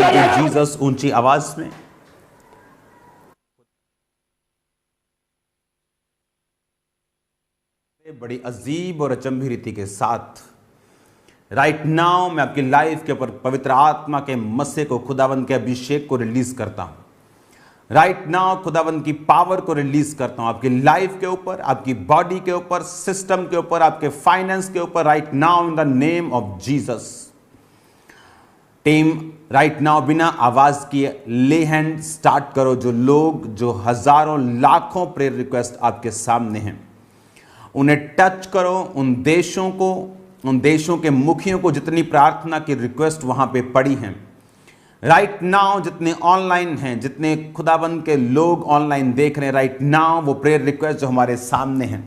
To Jesus ऊंची आवाज में। बड़ी अजीब और अचंभी रीति के साथ राइट नाउ मैं आपकी लाइफ के ऊपर पवित्र आत्मा के मस्से को, खुदावंद के अभिषेक को रिलीज करता हूं। राइट नाउ खुदावंद की पावर को रिलीज करता हूं आपकी लाइफ के ऊपर, आपकी बॉडी के ऊपर, सिस्टम के ऊपर, आपके फाइनेंस के ऊपर। Right now in the name of Jesus. Team right now बिना आवाज किए ले हैंड स्टार्ट करो। जो लोग, जो हजारों लाखों प्रेयर रिक्वेस्ट आपके सामने हैं, उन्हें टच करो। उन देशों को, उन देशों के मुखियों को जितनी प्रार्थना की रिक्वेस्ट वहां पे पड़ी हैं राइट नाउ, जितने ऑनलाइन हैं, जितने खुदाबंद के लोग ऑनलाइन देख रहे हैं राइट नाउ, वो प्रेयर रिक्वेस्ट जो हमारे सामने हैं,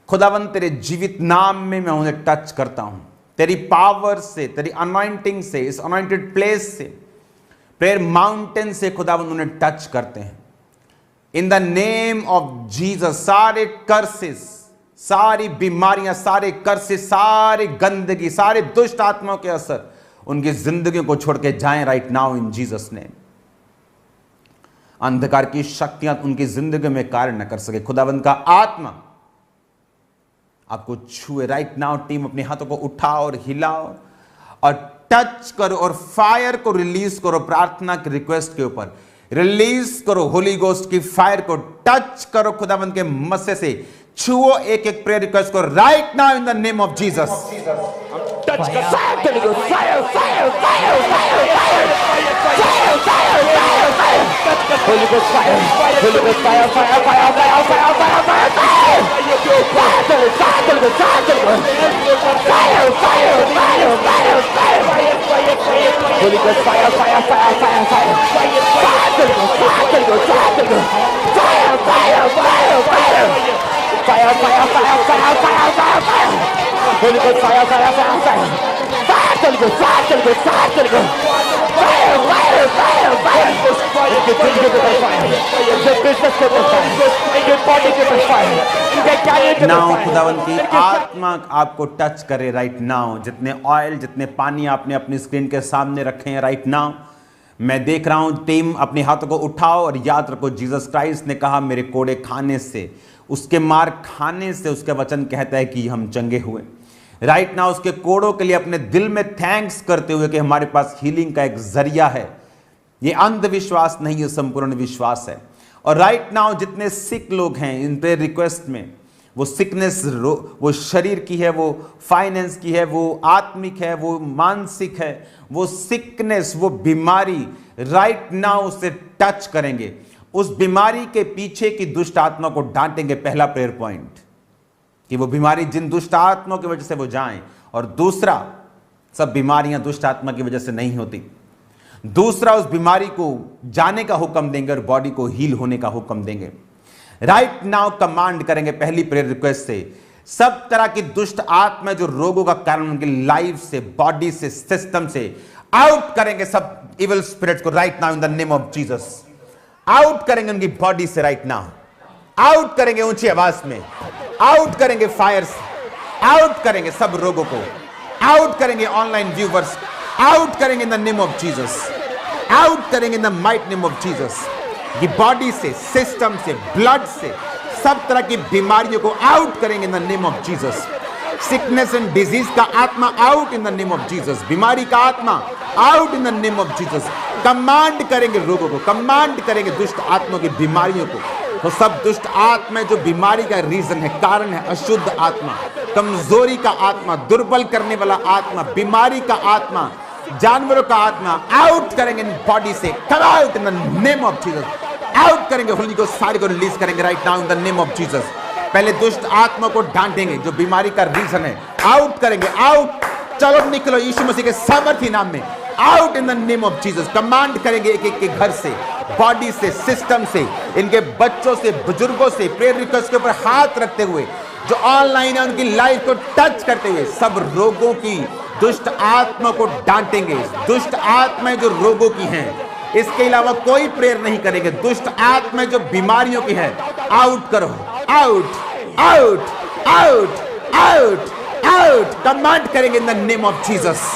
खुदाबंद तेरे जीवित नाम में मैं उन्हें टच करता हूं। तेरी पावर से, तेरी अनॉइंटिंग से, इस अनॉइंटेड प्लेस से, प्रेयर माउंटेन से खुदाबंद उन्हें टच करते हैं इन द नेम ऑफ जीसस। सारे कर्सेस, सारी बीमारियां, सारे कर्सेस, सारी गंदगी, सारे दुष्ट आत्माओं के असर उनकी जिंदगी को छोड़ के जाएं राइट नाउ इन जीसस नेम। अंधकार की शक्तियां उनकी जिंदगी में कार्य न कर सके। खुदावंद का आत्मा आपको छुए राइट नाउ। टीम अपने हाथों को उठाओ और हिलाओ और टच करो और फायर को रिलीज करो। प्रार्थना की रिक्वेस्ट के ऊपर रिलीज करो होली गोस्ट की फायर को। टच करो खुदावंद के मस्से से, छुओ एक एक प्रेयर रिक्वेस्ट को right now in the name of Jesus. Touch the fire, fire, fire, fire, fire, fire. Holy Ghost fire, Holy Ghost fire, fire, fire, fire, fire, fire, fire, fire. Fire, fire, fire, fire, fire, fire, fire. Holy Ghost fire, fire, fire, fire, fire. Fire, Holy Ghost, fire, fire, fire, fire. Fire, fire, fire, fire, fire, fire, fire. Holy Ghost fire, fire, fire, fire. Fire, Holy Ghost, fire, Holy Ghost, fire, Holy Ghost. Fire, fire, fire, fire. Your business के ऊपर fire. Your business के ऊपर fire. Your body के ऊपर fire. Your career के ऊपर now fire. खुदावंद की आत्मा आपको टच करे राइट नाउ। जितने ऑयल, जितने पानी आपने अपनी स्क्रीन के सामने रखे हैं राइट नाउ, मैं देख रहा हूं। टीम अपने हाथों को उठाओ और याद रखो, जीसस क्राइस्ट ने कहा मेरे कोड़े खाने से, उसके मार खाने से उसका वचन कहता है कि हम चंगे हुए। राइट नाउ उसके कोड़ों के लिए अपने दिल में थैंक्स करते हुए कि हमारे पास हीलिंग का एक जरिया है। ये अंधविश्वास नहीं, ये संपूर्ण विश्वास है। और राइट नाउ जितने सिक लोग हैं इन पे रिक्वेस्ट में, वो सिकनेस, वो शरीर की है, वो फाइनेंस की है, वो आत्मिक है, वो मानसिक है, वो सिकनेस, वो बीमारी राइट नाउ उसे टच करेंगे। उस बीमारी के पीछे की दुष्ट आत्मा को डांटेंगे। पहला प्रेयर पॉइंट कि वो बीमारी जिन दुष्ट आत्माओं की वजह से वो जाएं, और दूसरा, सब बीमारियां दुष्ट आत्मा की वजह से नहीं होती। दूसरा, उस बीमारी को जाने का हुक्म देंगे और बॉडी को हील होने का हुक्म देंगे। राइट नाउ कमांड करेंगे पहली प्रेयर रिक्वेस्ट से, सब तरह की दुष्ट आत्मा जो रोगों का कारण उनकी लाइफ से, बॉडी से, सिस्टम से आउट करेंगे सब इविल स्पिरिट्स को right now in the name of Jesus. Out करेंगे उनकी बॉडी से राइट नाउ, आउट करेंगे ऊंची आवाज में, आउट करेंगे फायर से, आउट करेंगे सब रोगों को, आउट करेंगे ऑनलाइन व्यूवर्स, आउट करेंगे in the name of Jesus, out करेंगे in the mighty name of Jesus. ये बॉडी से, सिस्टम से, ब्लड से, सब तरह की बीमारियों को आउट करेंगे in the name of Jesus. Sickness and disease का आत्मा out in the name of Jesus. बीमारी का आत्मा out in the name of Jesus. Command करेंगे रोगों को, कमांड करेंगे दुष्ट आत्मा की बीमारियों को। तो सब दुष्ट आत्मा जो बीमारी का रीजन है, कारण है, अशुद्ध आत्मा, कमजोरी का आत्मा, दुर्बल करने वाला आत्मा, बीमारी का आत्मा, जानवरों का आत्मा आउट करेंगे इन बॉडी से। Come out in the name of Jesus. Out करेंगे होली को, सारी को रिलीज करेंगे right now in the name of Jesus. पहले दुष्ट आत्मा को डांटेंगे जो बीमारी का रीजन है, आउट करेंगे। आउट, चलो निकलो यीशु मसीह के सामर्थ्य नाम में। Out in the name of Jesus. Command करेंगे एक एक के घर से, बॉडी से, सिस्टम से, इनके बच्चों से, बुजुर्गों से, प्रेयर रिक्वेस्ट के ऊपर हाथ रखते हुए, जो ऑनलाइन है उनकी लाइफ को टच करते हुए, सब रोगों की दुष्ट आत्मा को डांटेंगे। दुष्ट आत्माएं जो रोगों की हैं, इसके अलावा कोई प्रेयर नहीं करेंगे। दुष्ट आत्माएं जो बीमारियों की है, आउट करो। Out, out, out, out, out. Command करेंगे in the name of Jesus.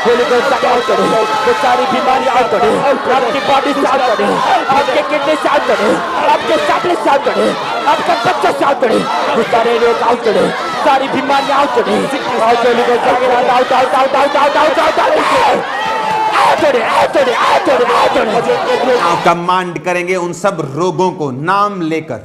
Holy को आउट करो, वो सारी बीमारी आउट करो, आपकी बॉडी से आउट करो, आपके किडनी से आउट करो, आपके साइकिल से आउट करो, आपका बच्चा से आउट करो, वो सारे रोग आउट करो, सारी बीमारी आउट करो, आउट होली को out out out out out out out out command करेंगे उन सब रोगों को नाम लेकर,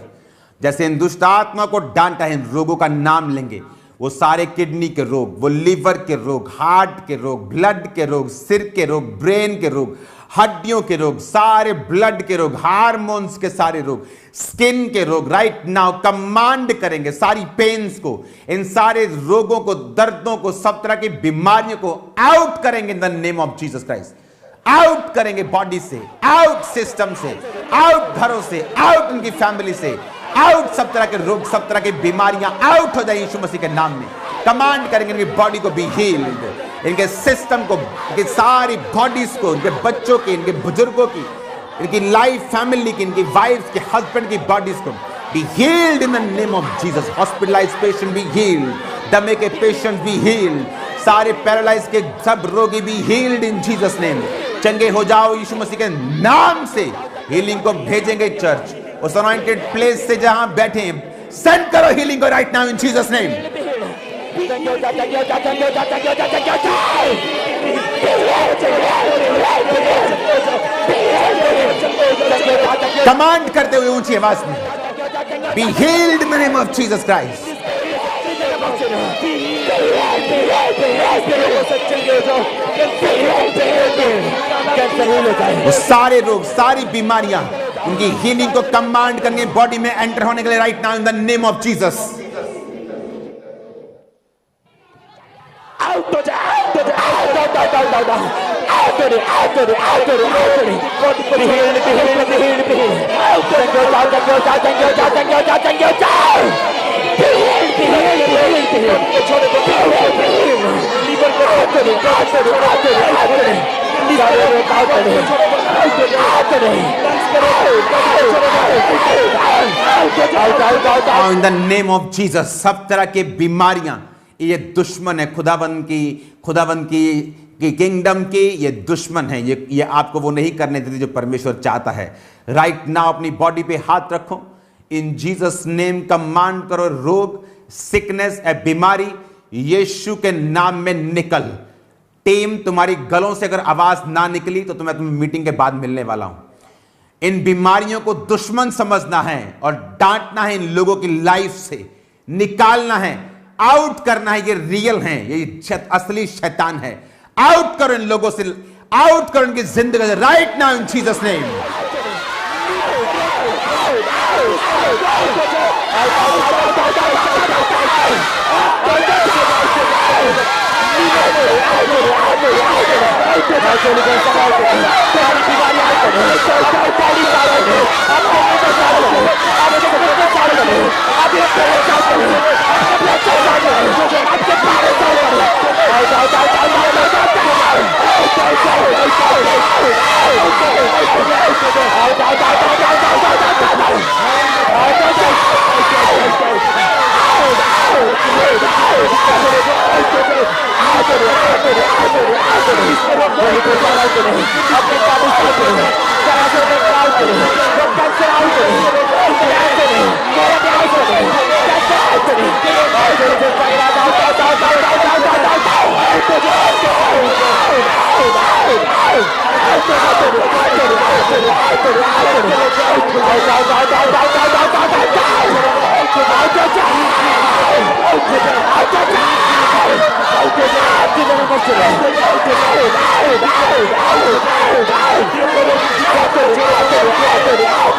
जैसे इन दुष्ट आत्मा को डांटा है, इन रोगों का नाम लेंगे। वो सारे किडनी के रोग, वो लीवर के रोग, हार्ट के रोग, ब्लड के रोग, सिर के रोग, ब्रेन के रोग, हड्डियों के रोग, सारे ब्लड के रोग, हार्मोन्स के सारे रोग, स्किन के रोग, राइट नाउ कमांड करेंगे सारी पेन्स को, इन सारे रोगों को, दर्दों को, सब तरह की बीमारियों को आउट करेंगे in the name of Jesus Christ. Out करेंगे बॉडी से, आउट सिस्टम से, आउट घरों से, आउट उनकी फैमिली से, आउट सब तरह के रोग, सब तरह की बीमारियां आउट हो जाए यीशु मसीह के नाम में। कमांड करेंगे इनकी बॉडी को बी हील्ड, इनके सिस्टम को, इनकी सारी बॉडीज को, इनके बच्चों की, इनके बुजुर्गों की, इनकी लाइफ फैमिली की, इनकी वाइफ के, हस्बैंड की बॉडीज को be healed in the name of Jesus. Hospitalized patient be healed, दमे के पेशेंट बी हील्ड, सारे पैरालाइज के सब रोगी be healed in Jesus name. चंगे हो जाओ यीशु मसीह के नाम से। हीलिंग को भेजेंगे चर्च, उस अनॉइंटेड प्लेस से जहां बैठे हैं, सेंड करो हीलिंग को राइट नाउ इन जीसस नेम। कमांड करते हुए ऊंची आवाज में, B healed in the name of Jesus Christ. वो सारे रोग, सारी बीमारियां, उनकी हीलिंग को कमांड करने, बॉडी में एंटर होने के लिए right now in the name of Jesus. In the name of Jesus सब तरह के बीमारियां, ये दुश्मन है खुदावंद की किंगडम के, ये दुश्मन है, ये आपको वो नहीं करने देते जो परमेश्वर चाहता है। राइट नाउ अपनी बॉडी पे हाथ रखो, इन जीसस नेम कमांड करो, रोग, सिकनेस, बीमारी यीशु के नाम में निकल। टीम, तुम्हारी गलों से अगर आवाज ना निकली तो मैं तुम्हें मीटिंग के बाद मिलने वाला हूं। इन बीमारियों को दुश्मन समझना है और डांटना है, इन लोगों की लाइफ से निकालना है, आउट करना है। ये रियल हैं, ये असली शैतान है। आउट करो इन लोगों से, आउट करो इनकी जिंदगी से राइट नाउ इन जीसस नेम।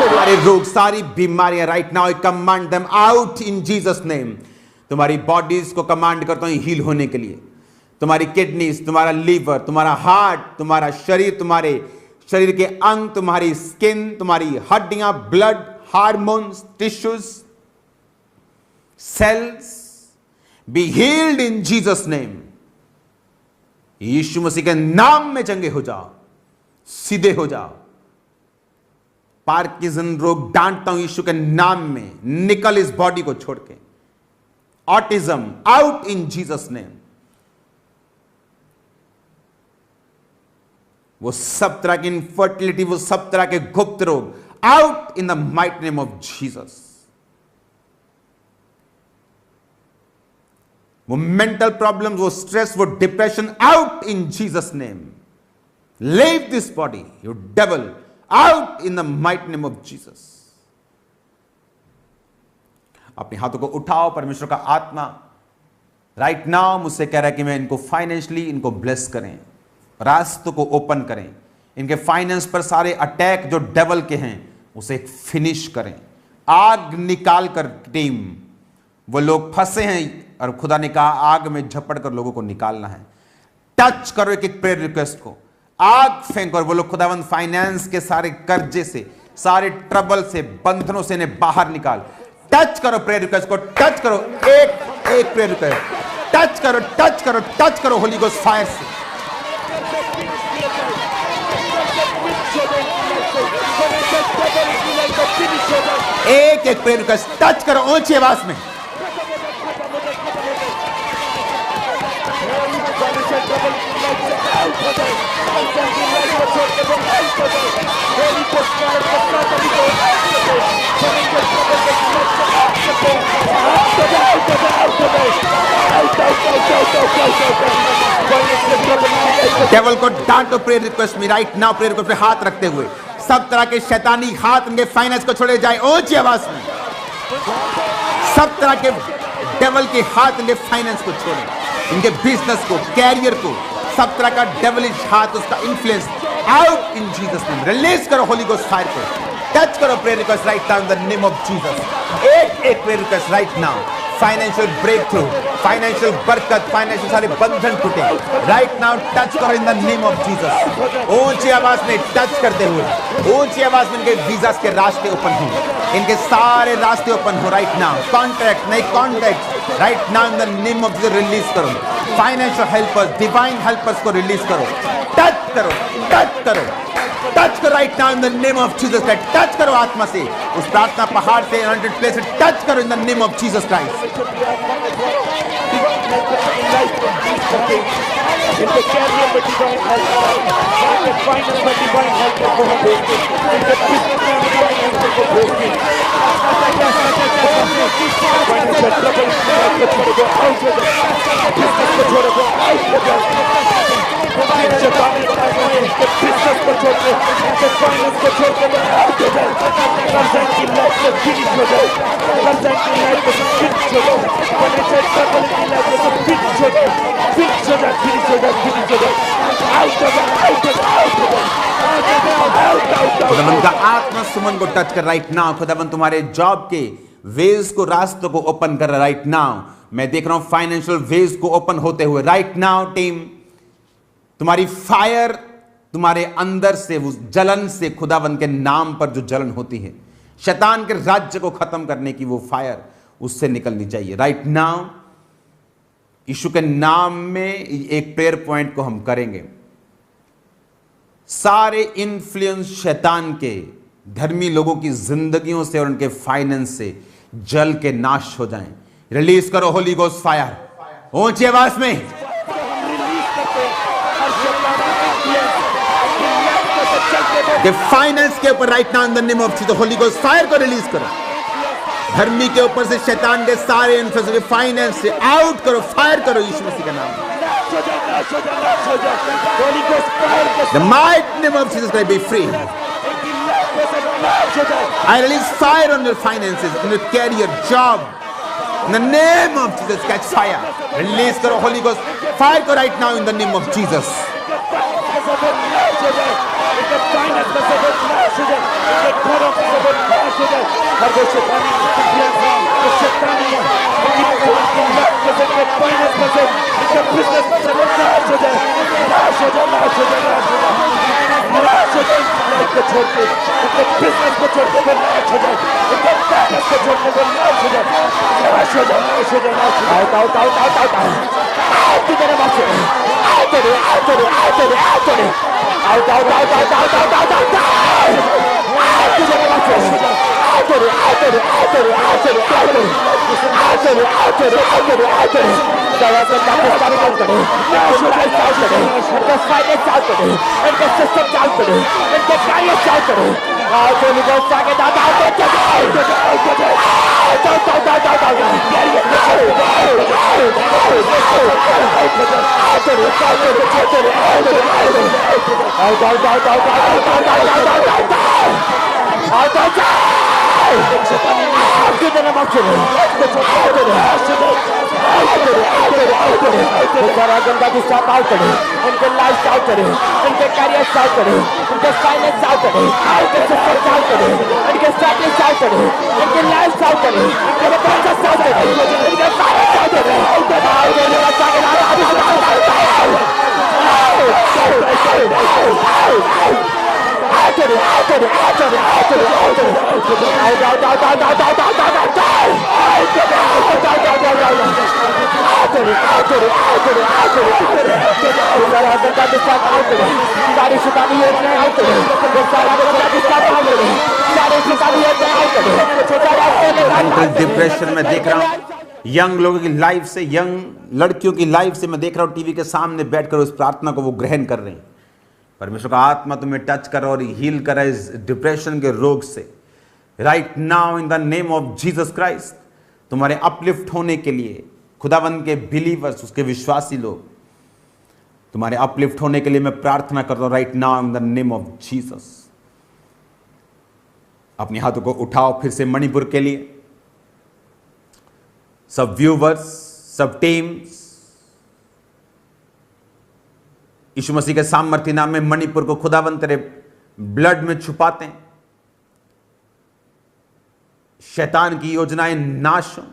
तुम्हारे रोग, सारी बीमारियां right now I command them out in Jesus name. तुम्हारी बॉडीज को कमांड करता हूं हील होने के लिए। तुम्हारी किडनीज, तुम्हारा लीवर, तुम्हारा हार्ट, तुम्हारा शरीर, तुम्हारे शरीर के अंग, तुम्हारी स्किन, तुम्हारी हड्डियां, blood, hormones, tissues, cells be healed in Jesus name. यीशु मसीह के नाम में चंगे हो जाओ, सीधे हो जाओ। पार्किंसन रोग डांटता हूं यीशु के नाम में, निकल इस बॉडी को छोड़ के। Autism out in Jesus name. वो सब तरह की इनफर्टिलिटी, वो सब तरह के गुप्त रोग out in the mighty name of Jesus. वो मेंटल प्रॉब्लम, वो स्ट्रेस, वो depression out in Jesus name. Leave this body you devil out in the mighty name of Jesus. अपने हाथों को उठाओ। परमेश्वर का आत्मा राइट नाउ मुझसे कह रहा है कि मैं इनको फाइनेंशियली इनको ब्लेस करें, रास्तों को ओपन करें, इनके फाइनेंस पर सारे अटैक जो डेवल के हैं उसे फिनिश करें। आग निकाल कर टीम, वो लोग फंसे हैं और खुदा ने कहा आग में झपड़ कर लोगों को निकालना है। टच करो एक एक प्रेयर रिक्वेस्ट को, आग फेंको और वो लोग खुदावंद फाइनेंस के सारे कर्जे से, सारे ट्रबल से, बंधनों से इन्हें बाहर निकाल। टच करो प्रेयर रिक्वेस्ट को, टच करो एक एक प्रेयर रिक्वेस्ट, टच करो, टच करो, टच करो होली गोस्ट फायर से। एक एक प्रेयर रिक्वेस्ट टच करो ऊंची आवाज में। डेविल को डांटो प्रेयर रिक्वेस्ट में राइट नाउ। प्रेयर रिक्वेस्ट पे हाथ रखते हुए सब तरह के शैतानी हाथ इनके फाइनेंस को छोड़े जाए ऊंची आवाज में। सब तरह के डेविल के हाथ इनके फाइनेंस को छोड़े, इनके बिजनेस को, कैरियर को, सब तरह का डेविलिश हाथ, उसका influence out in Jesus name. Release करो होली गोस्ट फायर को। टच करो prayer request right now in the name of Jesus. एक एक prayer request right now. Financial breakthrough, financial बरकत, फाइनेंशियल सारे बंधन टूटे राइट नाउ। टच करो in the name of Jesus. ऊंची आवाज में टच करते हुए, ऊंची आवाज में इनके वीजा के रास्ते ओपन हो, इनके सारे रास्ते ओपन हो राइट नाउ। कॉन्ट्रैक्ट नए contract right now in the name of Jesus release करो। फाइनेंशियल हेल्पर्स, डिवाइन हेल्पर्स को रिलीज करो। टच करो, टच करो, टच करो right now in the name of Jesus Christ. Touch करो आत्मा से, उस प्रार्थना पहाड़ से, अनॉइंटेड प्लेस से टच करो in the name of Jesus Christ. इनके कैरियर में डिवाइन हेल्प, इनके फाइनेंस में डिवाइन हेल्प को भेजते, इनके बिजनेस में डिवाइन हेल्प को भेजते। फाइनेंशियल ट्रबल को छोड़ दो, आउट हो जाओ। बिजनेस को छोड़ दो, आउट हो जाओ। शैतानी के बिजनेस को छोड़ दो, इनके फाइनेंस को छोड़ दो, आउट हो जाओ। कर्जा की लाइफ से फिनिश हो जाओ, कर्जा की लाइफ से फिनिश हो जाओ। फाइनेंशियल ट्रबल की लाइफ से फिनिश हो जाओ, फिनिश हो जाओ, फिनिश हो जाओ, फिनिश हो जाओ। आउट हो जाओ, आउट हो जाओ, आउट हो जाओ। खुदावंद का आत्मा सुमन को टच कर राइट नाउ। खुदावंद तुम्हारे जॉब के वेज को, रास्तों को ओपन कर राइट नाउ। मैं देख रहा हूं फाइनेंशियल वेज को ओपन होते हुए राइट नाउ। टीम, तुम्हारी फायर तुम्हारे अंदर से, उस जलन से, खुदावंद के नाम पर जो जलन होती है, शैतान के राज्य को खत्म करने की वो फायर उससे निकलनी चाहिए राइट नाउ। यीशु के नाम में एक प्रेयर पॉइंट को हम करेंगे। सारे इन्फ्लुएंस शैतान के धर्मी लोगों की जिंदगियों से और उनके फाइनेंस से जल के नाश हो जाएं। रिलीज करो होली गोस्ट फायर ऊंची आवाज में। फाइनेंस के ऊपर right now in the name of Jesus Holi ghost fire को रिलीज करो। धर्मी के ऊपर से शैतान के सारे इन्फ्लुएंस फाइनेंस से आउट करो, फायर करो यीशु मसीह के नाम में। The mighty name of Jesus Christ be free. I release fire on your finances, on your career, job, In the name of Jesus, catch fire. Release करो Holy Ghost. Fire को right now in the name of Jesus. Depression में देख रहा हूं young लोगों की life से, young लड़कियों की लाइफ से मैं देख रहा हूं टीवी के सामने बैठकर उस प्रार्थना को वो ग्रहण कर रहे हैं। परमेश्वर का आत्मा तुम्हें टच कर और हील करे इस डिप्रेशन के रोग से right now in the name of Jesus Christ. तुम्हारे अपलिफ्ट होने के लिए खुदावंद के बिलीवर्स, उसके विश्वासी लोग, तुम्हारे अपलिफ्ट होने के लिए मैं प्रार्थना करता हूं right now in the name of Jesus. अपने हाथों को उठाओ फिर से मणिपुर के लिए। सब व्यूवर्स, सब टीम्स, यीशु मसीह के सामर्थ्य नाम में मणिपुर को खुदावंद तेरे ब्लड में छुपाते हैं। शैतान की योजनाएं नाश हो।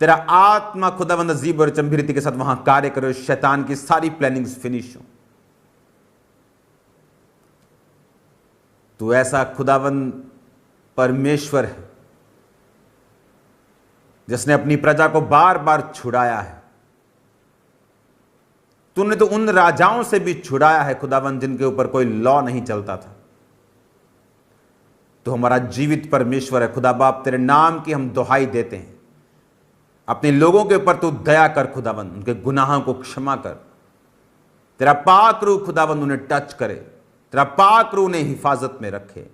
तेरा आत्मा खुदावंद अजीब और चंभिरती के साथ वहां कार्य करो। शैतान की सारी प्लानिंग्स फिनिश हो। तू ऐसा खुदावंद परमेश्वर है जिसने अपनी प्रजा को बार बार छुड़ाया है। तूने तो उन राजाओं से भी छुड़ाया है खुदावंद जिनके ऊपर कोई लॉ नहीं चलता था। तो हमारा जीवित परमेश्वर है। खुदा बाप, तेरे नाम की हम दुहाई देते हैं। अपने लोगों के ऊपर तू दया कर खुदावंद, उनके गुनाहों को क्षमा कर। तेरा पाक रूह खुदावंद उन्हें टच करे। तेरा पाक रूह उन्हें हिफाजत में रखे।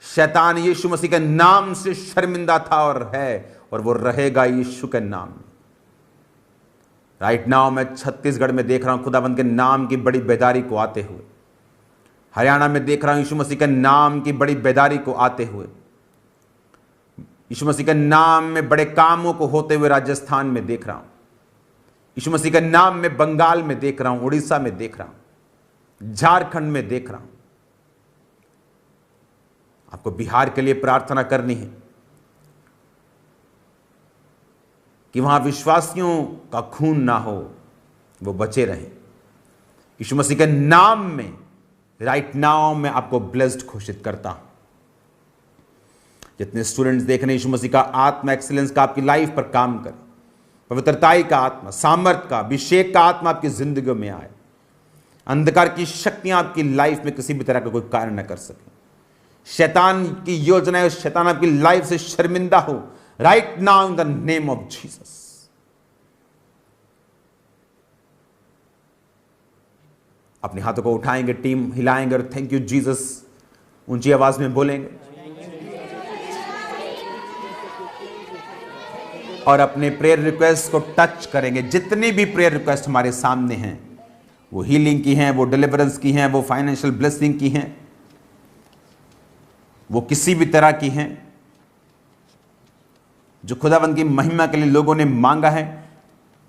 शैतान यीशु मसीह के नाम से शर्मिंदा था और है, और वो रहेगा यीशु के नाम में। राइट नाउ मैं छत्तीसगढ़ में देख रहा हूं खुदावंद के नाम की बड़ी बेदारी को आते हुए। हरियाणा में देख रहा हूं यीशु मसीह के नाम की बड़ी बेदारी को आते हुए। यीशु मसीह के नाम में बड़े कामों को होते हुए राजस्थान में देख रहा हूं। यीशु मसीह के नाम में बंगाल में देख रहा हूं, उड़ीसा में देख रहा हूं, झारखंड में देख रहा हूं। आपको बिहार के लिए प्रार्थना करनी है कि वहां विश्वासियों का खून ना हो, वो बचे रहें। यीशु मसीह के नाम में राइट नाउ मैं आपको ब्लेस्ड घोषित करता हूं। जितने स्टूडेंट्स देख रहे हैं, यीशु मसीह का आत्मा एक्सीलेंस का आपकी लाइफ पर काम करे। पवित्रताई का आत्मा, सामर्थ का, अभिषेक का आत्मा आपकी जिंदगी में आए। अंधकार की शक्तियां आपकी लाइफ में किसी भी तरह का कोई कार्य न कर सके। शैतान की योजनाएं, शैतान आपकी लाइफ से शर्मिंदा हो right now in the name of Jesus. अपने हाथों को उठाएंगे, टीम हिलाएंगे और थैंक यू जीसस ऊंची आवाज में बोलेंगे और अपने प्रेयर रिक्वेस्ट को टच करेंगे। जितनी भी प्रेयर रिक्वेस्ट हमारे सामने हैं, वो हीलिंग की हैं, वो डिलीवरेंस की हैं, वो फाइनेंशियल ब्लेसिंग की हैं, वो किसी भी तरह की हैं, जो खुदावंद की महिमा के लिए लोगों ने मांगा है,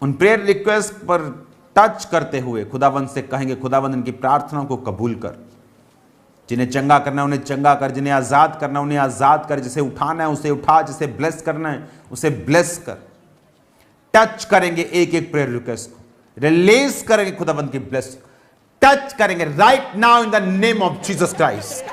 उन प्रेयर रिक्वेस्ट पर टच करते हुए खुदावंद से कहेंगे, खुदावंद इनकी प्रार्थनाओं को कबूल कर। जिन्हें चंगा करना है उन्हें चंगा कर, जिन्हें आज़ाद करना है उन्हें आज़ाद कर, जिसे उठाना है उसे उठा, जिसे ब्लेस करना है उसे ब्लेस कर। टच करेंगे एक एक प्रेयर रिक्वेस्ट को, रिलीज करेंगे खुदावंद की ब्लेस, टच करेंगे right now in the name of Jesus Christ.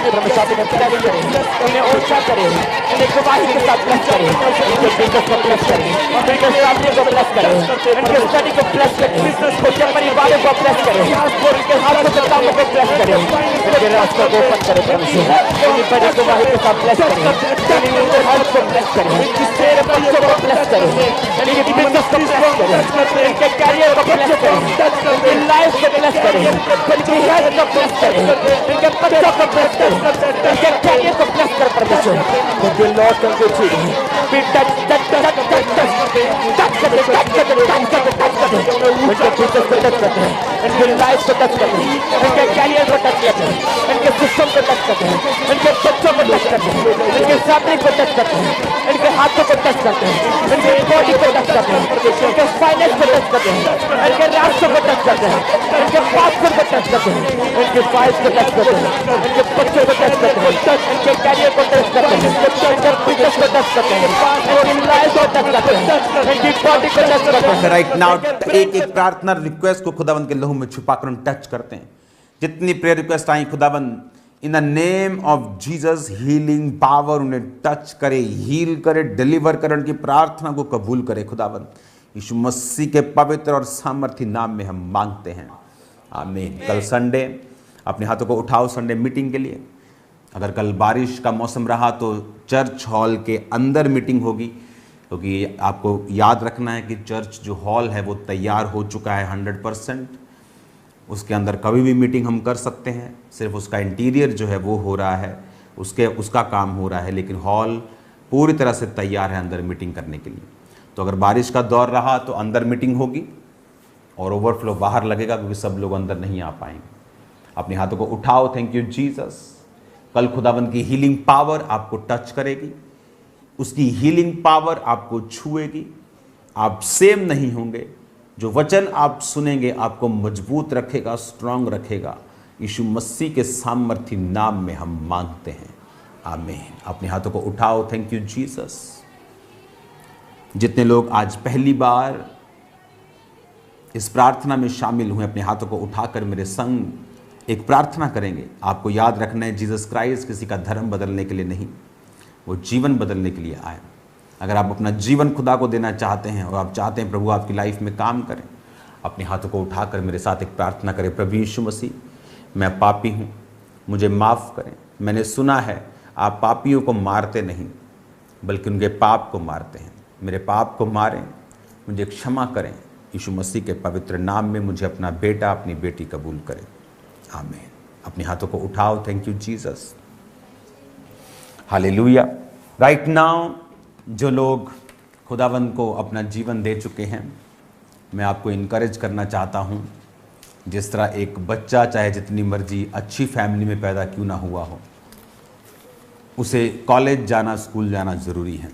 उन्हें ऊंचा करे, उन्हें गवाही के साथ ब्लेस करे, उनके बिजनेस को ब्लेस करे, उनके फैमिली को ब्लेस करे, उनके स्टडी को ब्लेस करे, उनके परिवारों को ब्लेस करे, उनके हाथों के कामों को ब्लेस करे, उनके रास्तों को ओपन करे परमेश्वर, उनकी बड़ी गवाही के साथ ब्लेस करे, उनके हेल्थ को ब्लेस करे, उनके बच्चों को ब्लेस करे, उनके बिजनेस को ब्लेस करे, उनके कैरियर को ब्लेस करे, उनकी लाइफ को ब्लेस करे, उनकी हेल्थ को ब्लेस करे, उनके बच्चों को ब्लेस करे, उनके कैरियर को ब्लेस कर परमेश्वर। Thank you Lord, thank you Jesus. We touch कर दे, उनके बिजनेस को टच करते हैं, उनके लाइफ को टच करते हैं, उनके कैरियर को टच करते हैं, उनके सिस्टम को टच करते हैं, उनके बच्चों को टच करते हैं, उनके फैमिली को टच करते हैं, उनके हाथों को टच करते हैं, उनके बॉडी को टच करते हैं, उनके फाइनेंस को टच करते हैं, उनके रास्ते को टच करते हैं, उनके पासपोर्ट को टच करते हैं, उनके फाइल्स को टच करते हैं, उनके बच्चों को टच करते हैं, उनके कैरियर को टच करते हैं, उनके बिजनेस को टच करते हैं, उनकी लाइफ को टच करते हैं, उनकी बॉडी को टच करते हैं। राइट नाउ एक एक प्रार्थना रिक्वेस्ट को खुदावंद के लहू में छुपाकर हम टच करते हैं। जितनी प्रेयर रिक्वेस्ट आई खुदावंद इन the name of Jesus healing power उन्हें टच करे, हील करे, डिलीवर करे, उनकी प्रार्थना को कबूल करे। खुदावंद यीशु मसीह के पवित्र और सामर्थी नाम में हम मांगते हैं, आमीन। कल संडे, अपने हाथों को उठाओ संडे मीटिंग के लिए। अगर कल बारिश का मौसम रहा तो चर्च हॉल के अंदर मीटिंग होगी, क्योंकि आपको याद रखना है कि चर्च जो हॉल है वो तैयार हो चुका है 100%। उसके अंदर कभी भी मीटिंग हम कर सकते हैं, सिर्फ उसका इंटीरियर जो है वो हो रहा है, उसका काम हो रहा है, लेकिन हॉल पूरी तरह से तैयार है अंदर मीटिंग करने के लिए। तो अगर बारिश का दौर रहा तो अंदर मीटिंग होगी और ओवरफ्लो बाहर लगेगा, क्योंकि सब लोग अंदर नहीं आ पाएंगे। अपने हाथों को उठाओ, थैंक यू जीसस। कल खुदावंद की हीलिंग पावर आपको टच करेगी, उसकी हीलिंग पावर आपको छुएगी, आप सेम नहीं होंगे। जो वचन आप सुनेंगे आपको मजबूत रखेगा, स्ट्रांग रखेगा। यीशु मसीह के सामर्थी नाम में हम मांगते हैं, आमीन। अपने हाथों को उठाओ, थैंक यू जीसस। जितने लोग आज पहली बार इस प्रार्थना में शामिल हुए, अपने हाथों को उठाकर मेरे संग एक प्रार्थना करेंगे। आपको याद रखना है, जीसस क्राइस्ट किसी का धर्म बदलने के लिए नहीं, वो जीवन बदलने के लिए आए। अगर आप अपना जीवन खुदा को देना चाहते हैं और आप चाहते हैं प्रभु आपकी लाइफ में काम करें, अपने हाथों को उठाकर मेरे साथ एक प्रार्थना करें। प्रभु यीशु मसीह, मैं पापी हूँ, मुझे माफ़ करें। मैंने सुना है आप पापियों को मारते नहीं बल्कि उनके पाप को मारते हैं। मेरे पाप को मारें, मुझे क्षमा करें। यीशु मसीह के पवित्र नाम में मुझे अपना बेटा, अपनी बेटी कबूल करें, आमीन। अपने हाथों को उठाओ, thank you Jesus, hallelujah. Right now जो लोग खुदावंद को अपना जीवन दे चुके हैं, मैं आपको इनकरेज करना चाहता हूँ, जिस तरह एक बच्चा चाहे जितनी मर्जी अच्छी फैमिली में पैदा क्यों ना हुआ हो, उसे कॉलेज जाना, स्कूल जाना ज़रूरी है,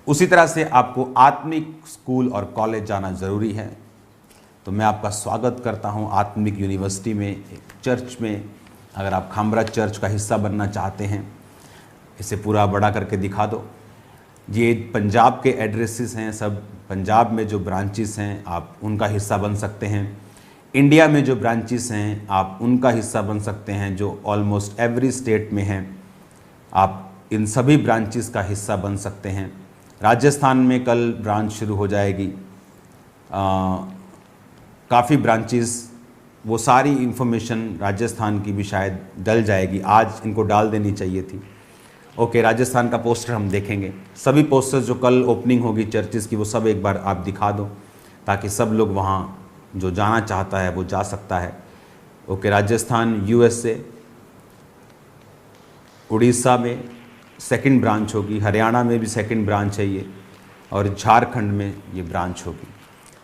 उसी तरह से आपको आत्मिक स्कूल और कॉलेज जाना ज़रूरी है। तो मैं आपका स्वागत करता हूं आत्मिक यूनिवर्सिटी में, एक चर्च में। अगर आप खामरा चर्च का हिस्सा बनना चाहते हैं, इसे पूरा बड़ा करके दिखा दो। ये पंजाब के एड्रेसेस हैं, सब पंजाब में जो ब्रांचेस हैं आप उनका हिस्सा बन सकते हैं। इंडिया में जो ब्रांचेस हैं आप उनका हिस्सा बन सकते हैं, जो ऑलमोस्ट एवरी स्टेट में हैं। आप इन सभी ब्रांचेस का हिस्सा बन सकते हैं। राजस्थान में कल ब्रांच शुरू हो जाएगी, काफ़ी ब्रांचेस, वो सारी इन्फॉर्मेशन राजस्थान की भी शायद डल जाएगी, आज इनको डाल देनी चाहिए थी। ओके, राजस्थान का पोस्टर हम देखेंगे। सभी पोस्टर्स जो कल ओपनिंग होगी चर्चेस की, वो सब एक बार आप दिखा दो, ताकि सब लोग वहाँ जो जाना चाहता है वो जा सकता है। ओके, राजस्थान, USA, उड़ीसा में सेकंड ब्रांच होगी, हरियाणा में भी सेकंड ब्रांच है ये, और झारखंड में ये ब्रांच होगी।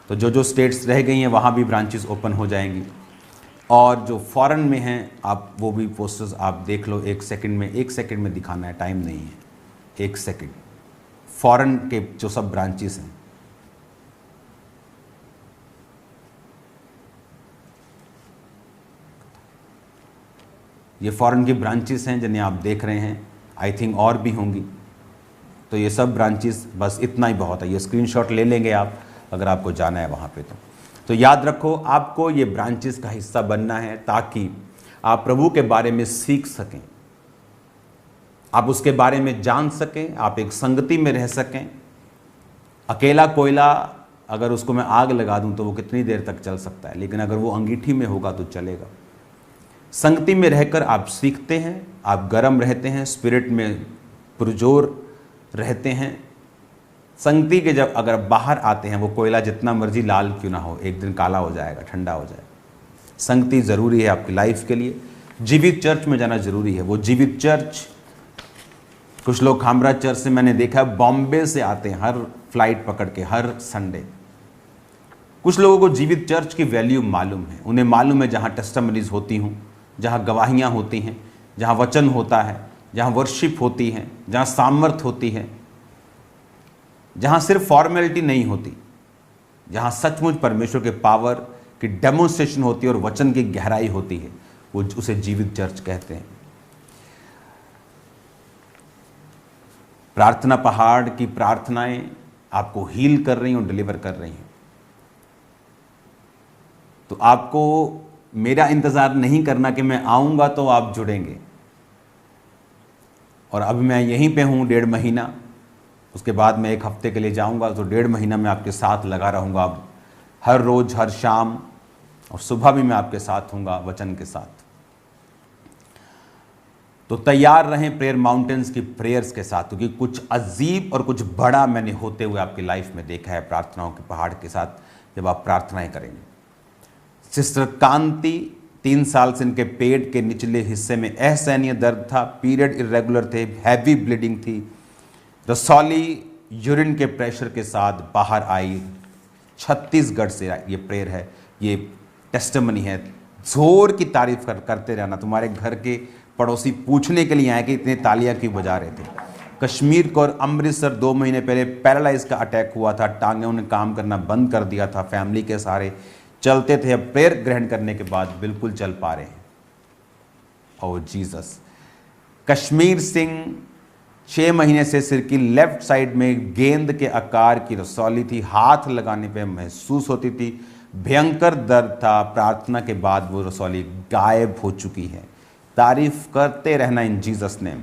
तो जो जो स्टेट्स रह गई हैं वहाँ भी ब्रांचेस ओपन हो जाएंगी। और जो फॉरेन में हैं आप वो भी पोस्टर्स आप देख लो, 1 सेकंड में दिखाना है, टाइम नहीं है, 1 सेकंड। फॉरेन के जो सब ब्रांचेस हैं, ये फॉरेन की ब्रांचेस हैं जिन्हें आप देख रहे हैं, आई थिंक और भी होंगी। तो ये सब ब्रांचेस, बस इतना ही बहुत है, ये स्क्रीनशॉट ले लेंगे आप अगर आपको जाना है वहाँ पे। तो याद रखो आपको ये ब्रांचेस का हिस्सा बनना है ताकि आप प्रभु के बारे में सीख सकें, आप उसके बारे में जान सकें, आप एक संगति में रह सकें। अकेला कोयला अगर उसको मैं आग लगा दूं तो वो कितनी देर तक चल सकता है, लेकिन अगर वो अंगीठी में होगा तो चलेगा। संगति में रहकर आप सीखते हैं, आप गर्म रहते हैं, स्पिरिट में पुरजोर रहते हैं। संगति के जब अगर बाहर आते हैं, वो कोयला जितना मर्जी लाल क्यों ना हो, एक दिन काला हो जाएगा, ठंडा हो जाएगा। संगति ज़रूरी है आपकी लाइफ के लिए। जीवित चर्च में जाना ज़रूरी है। वो जीवित चर्च, कुछ लोग खामरा चर्च से मैंने देखा बॉम्बे से आते हैं हर फ्लाइट पकड़ के, हर संडे। कुछ लोगों को जीवित चर्च की वैल्यू मालूम है, उन्हें मालूम है जहाँ टेस्टिमनीज होती हूँ, जहाँ गवाहियाँ होती हैं, जहाँ वचन होता है, जहाँ वर्शिप होती है, जहाँ सामर्थ होती है, जहाँ सिर्फ फॉर्मेलिटी नहीं होती, जहाँ सचमुच परमेश्वर के पावर की डेमोन्स्ट्रेशन होती है और वचन की गहराई होती है, वो उसे जीवित चर्च कहते हैं। प्रार्थना पहाड़ की प्रार्थनाएं आपको हील कर रही हैं और डिलीवर कर रही हैं। तो आपको मेरा इंतज़ार नहीं करना कि मैं आऊँगा तो आप जुड़ेंगे। और अभी मैं यहीं पे हूँ 1.5 महीना, उसके बाद मैं 1 हफ्ते के लिए जाऊँगा, तो 1.5 महीना मैं आपके साथ लगा रहूँगा। अब हर रोज़, हर शाम और सुबह भी मैं आपके साथ हूँगा वचन के साथ। तो तैयार रहें प्रेयर माउंटेन्स की प्रेयर्स के साथ, क्योंकि कुछ अजीब और कुछ बड़ा मैंने होते हुए आपकी लाइफ में देखा है प्रार्थनाओं के पहाड़ के साथ, जब आप प्रार्थनाएं करेंगे। सिस्टर कांति 3 साल से इनके पेट के निचले हिस्से में असहनीय दर्द था, पीरियड इरेगुलर थे, हैवी ब्लीडिंग थी। रसौली यूरिन के प्रेशर के साथ बाहर आई। छत्तीसगढ़ से ये प्रेयर है, ये टेस्टिमनी है। जोर की तारीफ करते रहना। तुम्हारे घर के पड़ोसी पूछने के लिए आए कि इतने तालियां क्यों बजा रहे थे। कश्मीर को और अमृतसर 2 महीने पहले पैरालाइज का अटैक हुआ था, टांगें उन्हें काम करना बंद कर दिया था, फैमिली के सारे चलते थे, अब प्रेयर ग्रहण करने के बाद बिल्कुल चल पा रहे हैं। ओ जीसस। कश्मीर सिंह 6 महीने से सिर की लेफ्ट साइड में गेंद के आकार की रसौली थी, हाथ लगाने पे महसूस होती थी, भयंकर दर्द था। प्रार्थना के बाद वो रसौली गायब हो चुकी है। तारीफ करते रहना इन जीसस नेम।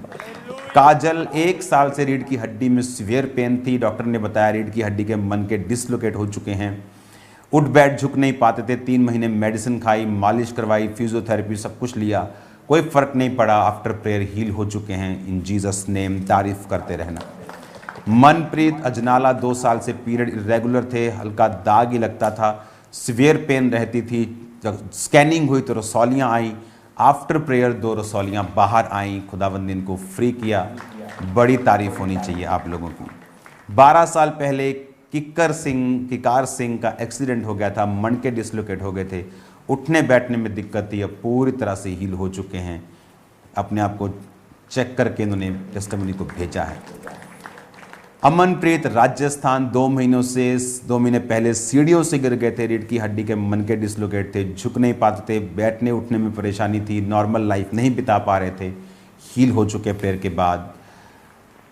काजल 1 साल से रीढ़ की हड्डी में सीवियर पेन थी, डॉक्टर ने बताया रीढ़ की हड्डी के मन के डिसलोकेट हो चुके हैं। उठ बैठ झुक नहीं पाते थे, 3 महीने मेडिसिन खाई, मालिश करवाई, फिजियोथेरेपी, सब कुछ लिया, कोई फर्क नहीं पड़ा। आफ्टर प्रेयर हील हो चुके हैं इन जीसस नेम। तारीफ करते रहना। मनप्रीत अजनाला 2 साल से पीरियड इरेगुलर थे, हल्का दाग ही लगता था, सीवियर पेन रहती थी। जब स्कैनिंग हुई तो रसौलियाँ आई। आफ्टर प्रेयर 2 रसौलियाँ बाहर आईं, खुदावंद ने इनको फ्री किया। बड़ी तारीफ होनी चाहिए आप लोगों की। 12 साल पहले किकार सिंह का एक्सीडेंट हो गया था, मन के डिसलोकेट हो गए थे, उठने बैठने में दिक्कत थी, अब पूरी तरह से हील हो चुके हैं। अपने आप को चेक करके इन्होंने टेस्टिमनी को भेजा है। अमनप्रीत राजस्थान 2 महीने पहले सीढ़ियों से गिर गए थे, रीढ़ की हड्डी के मन के डिसलोकेट थे, झुक नहीं पाते थे, बैठने उठने में परेशानी थी, नॉर्मल लाइफ नहीं बिता पा रहे थे, हील हो चुके प्रेयर के बाद।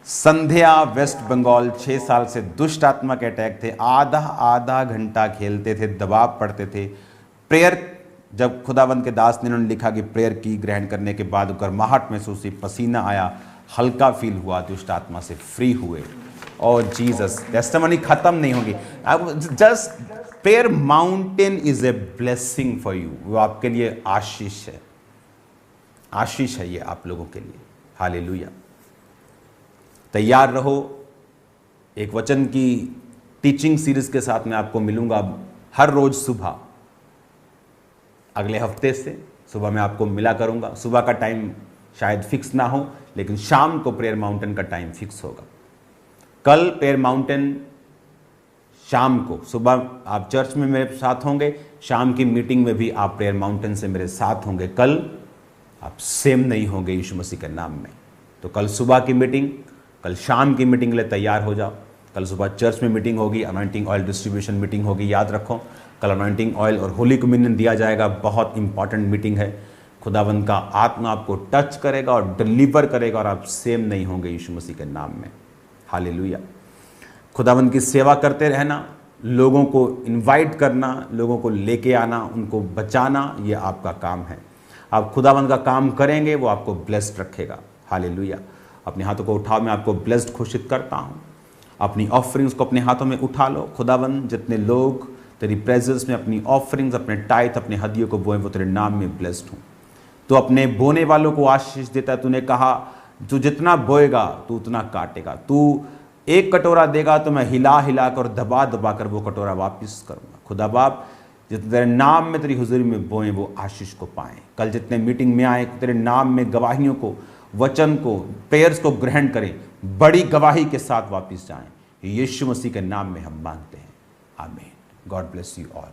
संध्या वेस्ट बंगाल 6 साल से दुष्ट आत्मा के अटैक थे, आधा घंटा खेलते थे, दबाव पड़ते थे। प्रेयर जब खुदावंद के दास ने उन्होंने लिखा कि प्रेयर की ग्रहण करने के बाद गर्माहट महसूस हुई, पसीना आया, हल्का फील हुआ, दुष्ट आत्मा से फ्री हुए। और जीसस टेस्टिमनी खत्म नहीं होगी। Just prayer mountain is a blessing for you. वो आपके लिए आशीष है, आशीष है ये आप लोगों के लिए। हालेलुया। तैयार रहो। एक वचन की टीचिंग सीरीज के साथ मैं आपको मिलूंगा हर रोज सुबह। अगले हफ्ते से सुबह मैं आपको मिला करूंगा। सुबह का टाइम शायद फिक्स ना हो, लेकिन शाम को प्रेयर माउंटेन का टाइम फिक्स होगा। कल प्रेयर माउंटेन शाम को सुबह आप चर्च में मेरे साथ होंगे, शाम की मीटिंग में भी आप प्रेयर माउंटेन से मेरे साथ होंगे। कल आप सेम नहीं होंगे यीशु मसीह के नाम में। तो कल सुबह की मीटिंग, कल शाम की मीटिंग के लिए तैयार हो जाओ। कल सुबह चर्च में मीटिंग होगी, अनॉइंटिंग ऑयल डिस्ट्रीब्यूशन मीटिंग होगी, याद रखो। कल अनॉइंटिंग ऑयल और होली कम्युनियन दिया जाएगा, बहुत इंपॉर्टेंट मीटिंग है। खुदावंद का आत्मा आपको टच करेगा और डिलीवर करेगा और आप सेम नहीं होंगे यीशु मसीह के नाम में। हालेलुया। खुदावंद की सेवा करते रहना, लोगों को इनवाइट करना, लोगों को लेके आना, उनको बचाना, ये आपका काम है। आप खुदावंद का काम करेंगे, वो आपको ब्लेस्ड रखेगा। हालेलुया। अपने हाथों को उठाओ, मैं आपको ब्लेस्ड घोषित करता हूँ। अपनी ऑफरिंग्स को अपने हाथों में उठा लो। खुदावंद जितने लोग तेरी प्रेजेंस में अपनी ऑफरिंग्स, अपने टाइथ, अपने हदियों को बोए, वो तेरे नाम में ब्लेस्ड हूँ। तो अपने बोने वालों को आशीष देता है। तूने कहा तू जितना बोएगा तू उतना काटेगा। तू एक कटोरा देगा तो मैं हिला हिला कर, दबा दबा कर वो कटोरा वापस करूँगा। खुदा बाप, जितने तेरे नाम में तेरी हुजूरी में बोएं वो आशीष को पाएं। कल जितने मीटिंग में आए तेरे नाम में गवाहियों को, वचन को, प्रेयर्स को ग्रहण करें, बड़ी गवाही के साथ वापस जाएं। यीशु मसीह के नाम में हम मांगते हैं, आमीन। God bless you all.